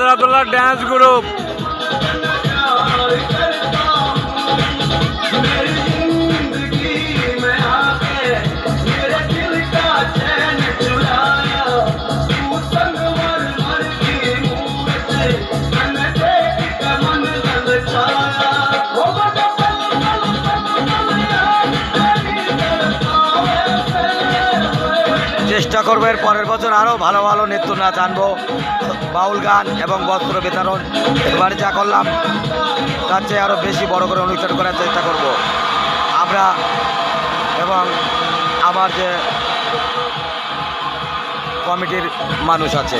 Sirajullah dance group. চেষ্টা করবো এর পরের বছর আরও ভালো ভালো নৃত্য নাচ আনবো, বাউল গান এবং বস্ত্র বিতরণ। এবারে যা করলাম তার চেয়ে আরও বেশি বড় করে অনুষ্ঠান করার চেষ্টা করব আমরা এবং আমার যে কমিটির মানুষ আছে।